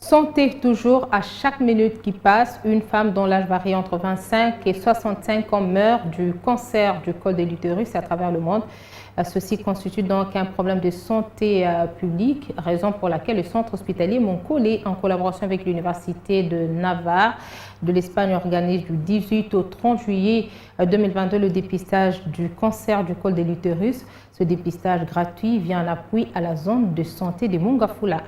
Santé toujours, à chaque minute qui passe, une femme dont l'âge varie entre 25 et 65 ans meurt du cancer du col de l'utérus à travers le monde. Ceci constitue donc un problème de santé publique, raison pour laquelle le centre hospitalier Moncole, en collaboration avec l'Université de Navarre de l'Espagne, organise du 18 au 30 juillet 2022 le dépistage du cancer du col de l'utérus. Ce dépistage gratuit vient en appui à la zone de santé de Mongafula.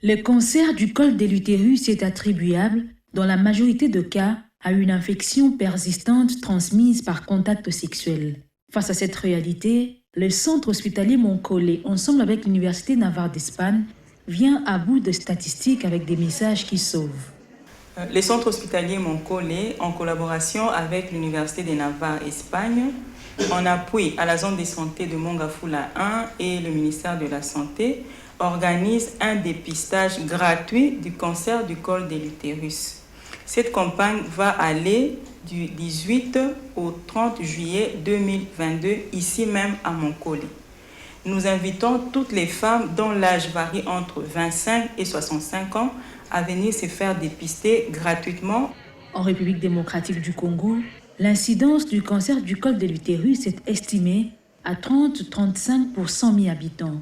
Le cancer du col de l'utérus est attribuable, dans la majorité des cas, à une infection persistante transmise par contact sexuel. Face à cette réalité, le centre hospitalier Moncole, ensemble avec l'Université Navarre d'Espagne, vient à bout de statistiques avec des messages qui sauvent. Le centre hospitalier Moncole, en collaboration avec l'Université de Navarre Espagne, en appui à la zone de santé de Mongafula 1 et le ministère de la Santé, organise un dépistage gratuit du cancer du col de l'utérus. Cette campagne va aller du 18 au 30 juillet 2022, ici même à Moncole. Nous invitons toutes les femmes dont l'âge varie entre 25 et 65 ans à venir se faire dépister gratuitement. En République démocratique du Congo, l'incidence du cancer du col de l'utérus est estimée à 30-35 pour 100 000 habitants.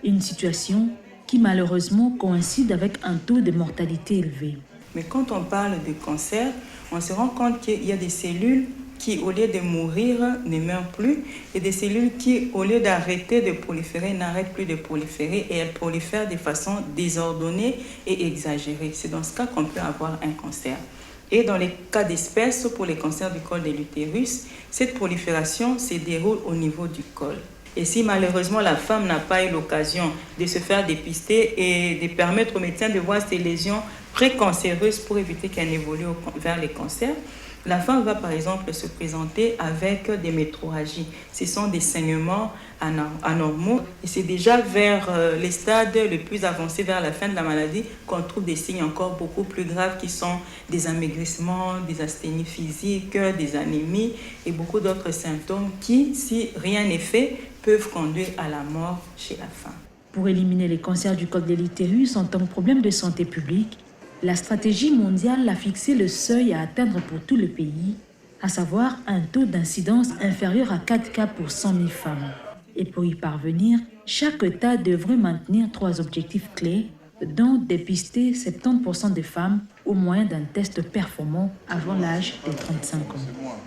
Une situation qui malheureusement coïncide avec un taux de mortalité élevé. Mais quand on parle de cancer, on se rend compte qu'il y a des cellules qui, au lieu de mourir, ne meurent plus, et des cellules qui, au lieu d'arrêter de proliférer, n'arrêtent plus de proliférer, et elles prolifèrent de façon désordonnée et exagérée. C'est dans ce cas qu'on peut avoir un cancer. Et dans les cas d'espèce, pour les cancers du col de l'utérus, cette prolifération se déroule au niveau du col. Et si malheureusement la femme n'a pas eu l'occasion de se faire dépister et de permettre au médecin de voir ces lésions précancéreuses pour éviter qu'elles évoluent vers les cancers, la femme va par exemple se présenter avec des métrorragies. Ce sont des saignements anormaux et c'est déjà vers les stades les plus avancés, vers la fin de la maladie, qu'on trouve des signes encore beaucoup plus graves qui sont des amaigrissements, des asthénies physiques, des anémies et beaucoup d'autres symptômes qui, si rien n'est fait, peuvent conduire à la mort chez la femme. Pour éliminer les cancers du col de l'utérus en tant que problème de santé publique, la stratégie mondiale a fixé le seuil à atteindre pour tout le pays, à savoir un taux d'incidence inférieur à 4 cas pour 100 000 femmes. Et pour y parvenir, chaque État devrait maintenir 3 objectifs clés, dont dépister 70% des femmes au moyen d'un test performant avant l'âge de 35 ans.